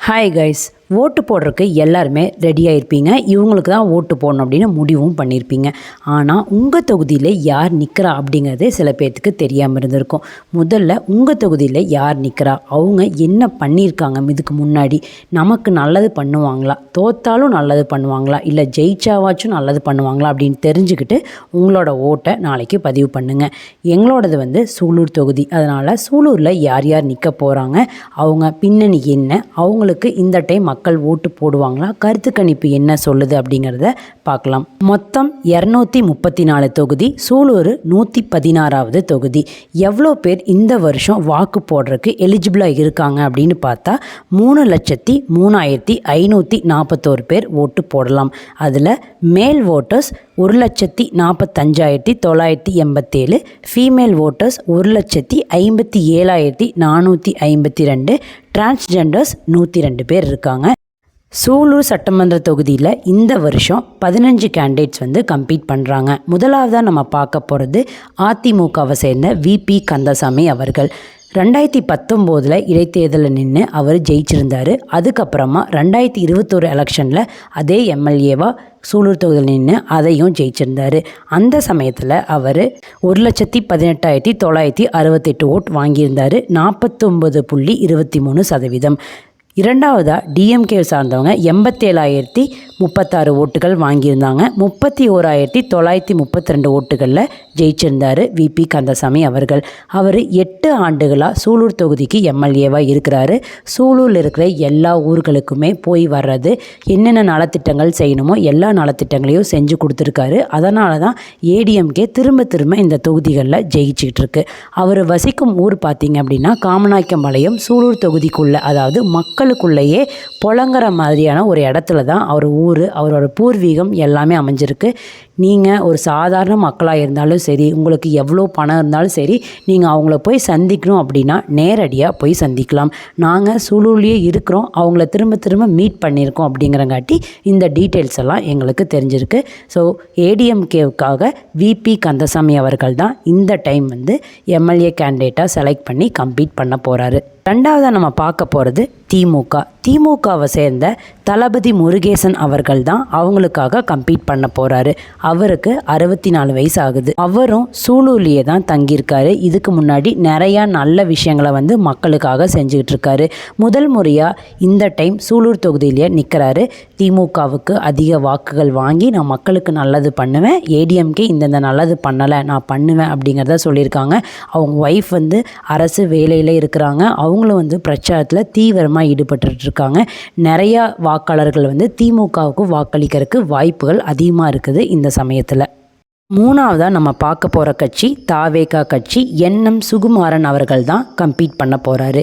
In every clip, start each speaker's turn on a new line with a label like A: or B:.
A: Hi guys, ஓட்டு போடுறதுக்கு எல்லாருமே ரெடியாக இருப்பீங்க. இவங்களுக்கு தான் ஓட்டு போடணும் அப்படின்னு முடிவும் பண்ணியிருப்பீங்க. ஆனால் உங்கள் தொகுதியில் யார் நிற்கிறா அப்படிங்கிறதே சில பேர்த்துக்கு தெரியாமல் இருந்திருக்கும். முதல்ல உங்கள் தொகுதியில் யார் நிற்கிறா, அவங்க என்ன பண்ணியிருக்காங்க, இதுக்கு முன்னாடி நமக்கு நல்லது பண்ணுவாங்களா, தோத்தாலும் நல்லது பண்ணுவாங்களா, இல்லை ஜெயிச்சாவாச்சும் நல்லது பண்ணுவாங்களா அப்படின்னு தெரிஞ்சுக்கிட்டு உங்களோட ஓட்டை நாளைக்கு பதிவு பண்ணுங்கள். எங்களோடது சூலூர் தொகுதி. அதனால் சூலூரில் யார் யார் நிற்க போகிறாங்க, அவங்க பின்னணி என்ன, அவங்களுக்கு இந்த டைம் மக்கள் ஓட்டு போடுவாங்களா, கருத்து கணிப்பு என்ன சொல்லுது அப்படிங்கிறத பார்க்கலாம். மொத்தம் 234 தொகுதி, சூலூர் 116வது தொகுதி. எவ்வளோ பேர் இந்த வருஷம் வாக்கு போடுறதுக்கு எலிஜிபிளாக இருக்காங்க அப்படின்னு பார்த்தா 3,03,541 பேர் ஓட்டு போடலாம். அதில் மேல் ஓட்டர்ஸ் 1,45,987, ஃபீமேல் ஓட்டர்ஸ் 1,57,452, டிரான்ஸ்ஜெண்டர்ஸ் 102 பேர் இருக்காங்க. சூலூர் சட்டமன்ற தொகுதியில் இந்த வருஷம் 15 கேண்டிடேட்ஸ் கம்பீட் பண்ணுறாங்க. முதலாவதாக நம்ம பார்க்க போகிறது அதிமுகவை சேர்ந்த விபி கந்தசாமி அவர்கள். 2019 இடைத்தேர்தலில் நின்று அவர் ஜெயிச்சிருந்தார். அதுக்கப்புறமா 2021 எலெக்ஷனில் அதே எம்எல்ஏவாக சூலூர் தொகுதியில் நின்று அதையும் ஜெயிச்சிருந்தார். அந்த சமயத்தில் அவர் 1,18,968 ஓட் வாங்கியிருந்தார், 49.23%. இரண்டாவதாக டிஎம்கே சார்ந்தவங்க 87,036 ஓட்டுகள் வாங்கியிருந்தாங்க, 31,932 ஓட்டுகளில் ஜெயிச்சிருந்தார் விபி கந்தசாமி அவர்கள். அவர் 8 ஆண்டுகளாக சூலூர் தொகுதிக்கு எம்எல்ஏவாக இருக்கிறாரு. சூலூரில் இருக்கிற எல்லா ஊர்களுக்குமே போய் வர்றது, என்னென்ன நலத்திட்டங்கள் செய்யணுமோ எல்லா நலத்திட்டங்களையும் செஞ்சு கொடுத்துருக்காரு. அதனால தான் ஏடிஎம்கே திரும்ப இந்த தொகுதிகளில் ஜெயிச்சுக்கிட்டு இருக்கு. அவர் வசிக்கும் ஊர் பார்த்திங்க அப்படின்னா காமநாயக்கம்பாளையம். சூலூர் தொகுதிக்குள்ளே, அதாவது மக்களுக்குள்ளேயே புழங்குற மாதிரியான ஒரு இடத்துல தான் அவர் ஊர், அவரோட பூர்வீகம் எல்லாமே அமைஞ்சிருக்கு. நீங்கள் ஒரு சாதாரண மக்களாக இருந்தாலும் சரி, உங்களுக்கு எவ்வளோ பணம் இருந்தாலும் சரி, நீங்கள் அவங்கள போய் சந்திக்கணும் அப்படின்னா நேரடியாக போய் சந்திக்கலாம். நாங்கள் சூலூர்லேயே இருக்கிறோம், அவங்கள திரும்ப மீட் பண்ணியிருக்கோம் அப்படிங்கிறங்காட்டி இந்த டீட்டெயில்ஸ் எல்லாம் எங்களுக்கு தெரிஞ்சிருக்கு. ஸோ ஏடிஎம்கேவுக்காக விபி கந்தசாமி அவர்கள் தான் இந்த டைம் எம்எல்ஏ கேண்டிடேட்டாக செலக்ட் பண்ணி கம்பீட் பண்ண போகிறாரு. ரெண்டாவதாக நம்ம பார்க்க போகிறது திமுகவை சேர்ந்த தளபதி முருகேசன் அவர்கள் தான் அவங்களுக்காக கம்பீட் பண்ண போகிறாரு. அவருக்கு 64 வயசு ஆகுது. அவரும் சூலூர்லேயே தான் தங்கியிருக்காரு. இதுக்கு முன்னாடி நிறையா நல்ல விஷயங்களை மக்களுக்காக செஞ்சுக்கிட்டு இருக்காரு. முதல் முறையாக இந்த டைம் சூலூர் தொகுதியிலேயே நிற்கிறாரு. திமுகவுக்கு அதிக வாக்குகள் வாங்கி நான் மக்களுக்கு நல்லது பண்ணுவேன், ஏடிஎம்கே இந்தந்த நல்லது பண்ணலை நான் பண்ணுவேன் அப்படிங்கிறத சொல்லியிருக்காங்க. அவங்க ஒய்ஃப் அரசு வேலையில் இருக்கிறாங்க. அவங்களும் பிரச்சாரத்தில் தீவிரமாக ஈடுபட்டுருக்காங்க. நிறையா வாக்காளர்கள் திமுகவுக்கு வாக்களிக்கிறதுக்கு வாய்ப்புகள் அதிகமாக இருக்குது இந்த சமயத்தில். மூணாவதாக நம்ம பார்க்க போகிற கட்சி தாவேகா கட்சி. என்எம் சுகுமாரன் அவர்கள் தான் கம்பீட் பண்ண போகிறாரு.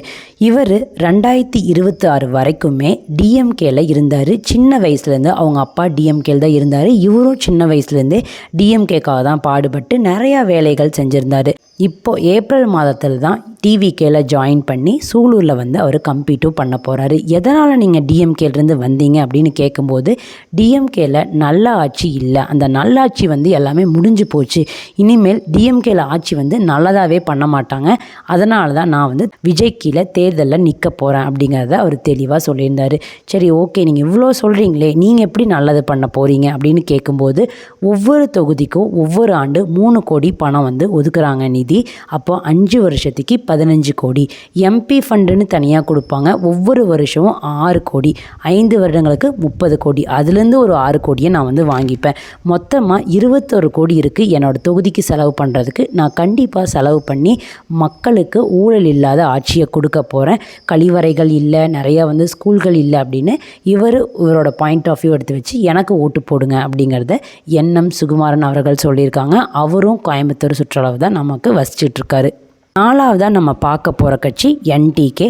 A: இவர் 2026 வரைக்குமே டிஎம்கேல இருந்தார். சின்ன வயசுலேருந்து அவங்க அப்பா டிஎம்கேல தான் இருந்தார். இவரும் சின்ன வயசுலேருந்தே டிஎம்கேக்காக தான் பாடுபட்டு நிறையா வேலைகள் செஞ்சுருந்தார். இப்போது ஏப்ரல் மாதத்தில் தான் டிவிகேல ஜாயின் பண்ணி சூலூரில் அவர் கம்பீட்டும் பண்ண போகிறாரு. எதனால் நீங்கள் டிஎம்கேலேருந்து வந்தீங்க அப்படின்னு கேட்கும்போது, டிஎம்கேல நல்ல ஆட்சி இல்லை, அந்த நல்லாட்சி எல்லாமே முடிஞ்சு போச்சு, இனிமேல் டிஎம்கேல ஆட்சி நல்லதாகவே பண்ண மாட்டாங்க, அதனால தான் நான் விஜய் கீழே தேர்தலில் நிற்க போகிறேன் அப்படிங்கிறத அவர் தெளிவாக சொல்லியிருந்தார். சரி, ஓகே, நீங்கள் இவ்வளோ சொல்கிறீங்களே, நீங்கள் எப்படி நல்லது பண்ண போகிறீங்க அப்படின்னு கேட்கும்போது, ஒவ்வொரு தொகுதிக்கும் ஒவ்வொரு ஆண்டு 3 கோடி பணம் ஒதுக்குறாங்க நிதி. அப்போ 5 வருஷத்துக்கு 15 கோடி. எம்பி ஃபண்டுன்னு தனியாக கொடுப்பாங்க. ஒவ்வொரு வருஷமும் 6 கோடி, 5 வருடங்களுக்கு 30 கோடி. அதுலேருந்து ஒரு 6 கோடியை நான் வாங்கிப்பேன். மொத்தமாக 21 கோடி இருக்குது என்னோடய தொகுதிக்கு செலவு பண்ணுறதுக்கு. நான் கண்டிப்பாக செலவு பண்ணி மக்களுக்கு ஊழல் இல்லாத ஆட்சியை கொடுக்க போகிறேன். கழிவறைகள் இல்லை, நிறையா ஸ்கூல்கள் இல்லை அப்படின்னு இவரோட பாயிண்ட் ஆஃப் வியூ எடுத்து வச்சு எனக்கு ஓட்டு போடுங்க அப்படிங்கிறத என்எம் சுகுமாரன் அவர்கள் சொல்லியிருக்காங்க. அவரும் கோயம்புத்தூர் சுற்றளவு தான் நமக்கு வசிச்சிட்ருக்காரு. நாலாவதாக நம்ம பார்க்க போகிற கட்சி என்டிகே.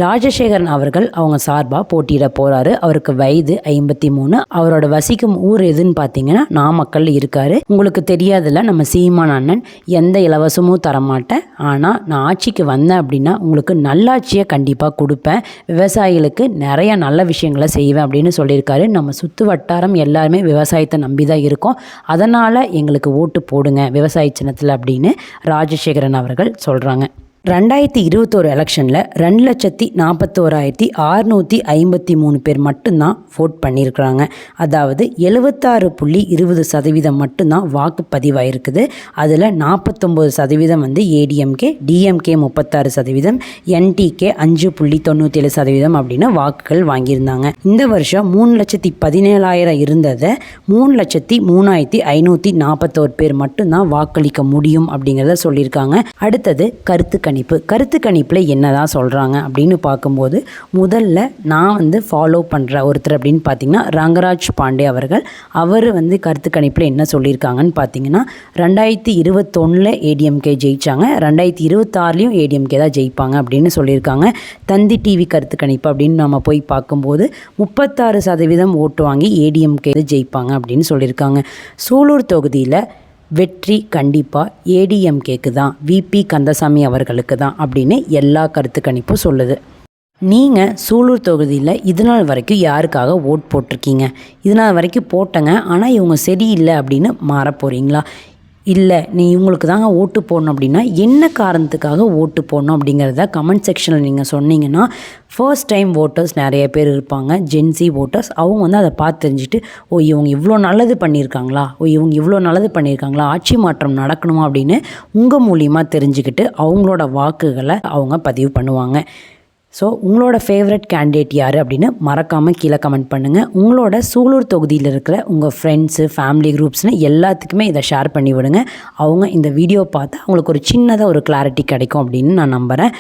A: ராஜசேகரன் அவர்கள் அவங்க சார்பாக போட்டியிட போகிறாரு. அவருக்கு வயது 53. அவரோட வசிக்கும் ஊர் எதுன்னு பார்த்தீங்கன்னா நாமக்கல் இருக்கார். உங்களுக்கு தெரியாதுல்ல, நம்ம சீமான் அண்ணன் எந்த இலவசமும் தரமாட்டேன், ஆனால் நான் ஆட்சிக்கு வந்தேன் அப்படின்னா உங்களுக்கு நல்லாட்சியை கண்டிப்பாக கொடுப்பேன், விவசாயிகளுக்கு நிறைய நல்ல விஷயங்களை செய்வேன் அப்படின்னு சொல்லியிருக்காரு. நம்ம சுற்று வட்டாரம் எல்லாருமே விவசாயத்தை நம்பி தான் இருக்கோம், அதனால் எங்களுக்கு ஓட்டு போடுங்க விவசாய சின்னத்தில் அப்படின்னு ராஜசேகரன் அவர்கள் சொல்கிறாங்க. 2021 எலெக்ஷனில் 2,41,653 பேர் மட்டும்தான் vote பண்ணியிருக்கிறாங்க. அதாவது 76.20% மட்டும்தான் வாக்குப்பதிவாயிருக்குது. அதில் 49% வந்து ஏடிஎம்கே, டிஎம்கே 36%, என்டிகே 5.97% அப்படின்னு வாக்குகள் வாங்கியிருந்தாங்க. இந்த வருஷம் 3,17,000 இருந்ததை 3,03,541 பேர் மட்டும்தான் வாக்களிக்க முடியும் அப்படிங்கிறத சொல்லியிருக்காங்க. அடுத்தது கருத்து கணிப்பில் என்னதான் சொல்கிறாங்க அப்படின்னு பார்க்கும்போது, முதல்ல நான் வந்து ஃபாலோ பண்ணுற ஒருத்தர் அப்படின்னு பார்த்தீங்கன்னா ரங்கராஜ் பாண்டே அவர்கள். அவர் வந்து கருத்து கணிப்பில் என்ன சொல்லியிருக்காங்கன்னு பார்த்தீங்கன்னா, 2021 ஏடிஎம்கே ஜெயித்தாங்க, 2026 ஏடிஎம்கே தான் ஜெயிப்பாங்க அப்படின்னு சொல்லியிருக்காங்க. தந்தி டிவி கருத்து கணிப்பு அப்படின்னு நம்ம போய் பார்க்கும்போது 36% ஓட்டு வாங்கி ஏடிஎம்கே ஜெயிப்பாங்க அப்படின்னு சொல்லியிருக்காங்க. சூலூர் தொகுதியில் வெற்றி கண்டிப்பாக ஏடிஎம்கேக்கு தான், விபி கந்தசாமி அவர்களுக்கு தான் அப்படின்னு எல்லா கருத்து கணிப்பும் சொல்லுது. நீங்கள் சூலூர் தொகுதியில் இதுநாள் வரைக்கும் யாருக்காக ஓட் போட்டிருக்கீங்க? இதுநாள் வரைக்கும் போட்டங்க, ஆனால் இவங்க சரியில்லை அப்படின்னு மாற போகிறீங்களா? இல்லை நீ இவங்களுக்கு தாங்க ஓட்டு போடணும் அப்படின்னா என்ன காரணத்துக்காக ஓட்டு போடணும் அப்படிங்கிறத கமெண்ட் செக்ஷனில் நீங்கள் சொன்னீங்கன்னா, ஃபர்ஸ்ட் டைம் ஓட்டர்ஸ் நிறைய பேர் இருப்பாங்க, ஜென்சி ஓட்டர்ஸ். அவங்க வந்து அதை பார்த்து தெரிஞ்சுட்டு, இவங்க இவ்வளோ நல்லது பண்ணியிருக்காங்களா, ஆட்சி மாற்றம் நடக்கணுமா அப்படின்னு உங்கள் மூலியமாக தெரிஞ்சுக்கிட்டு அவங்களோட வாக்குகளை அவங்க பதிவு பண்ணுவாங்க. ஸோ உங்களோட ஃபேவரட் கேண்டிடேட் யார் அப்படின்னு மறக்காமல் கீழே கமெண்ட் பண்ணுங்கள். உங்களோட சூலூர் தொகுதியில் இருக்கிற உங்கள் ஃப்ரெண்ட்ஸு, ஃபேமிலி குரூப்ஸ்னு எல்லாத்துக்குமே இதை ஷேர் பண்ணி விடுங்க. அவங்க இந்த வீடியோ பார்த்து அவங்களுக்கு ஒரு சின்னதாக ஒரு கிளாரிட்டி கிடைக்கும் அப்படின்னு நான் நம்புகிறேன்.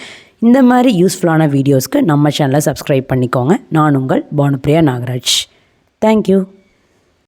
A: இந்த மாதிரி யூஸ்ஃபுல்லான வீடியோஸ்க்கு நம்ம சேனலை சப்ஸ்கிரைப் பண்ணிக்கோங்க. நான் உங்கள் பானுப்ரியா நாகராஜ். தேங்க்யூ.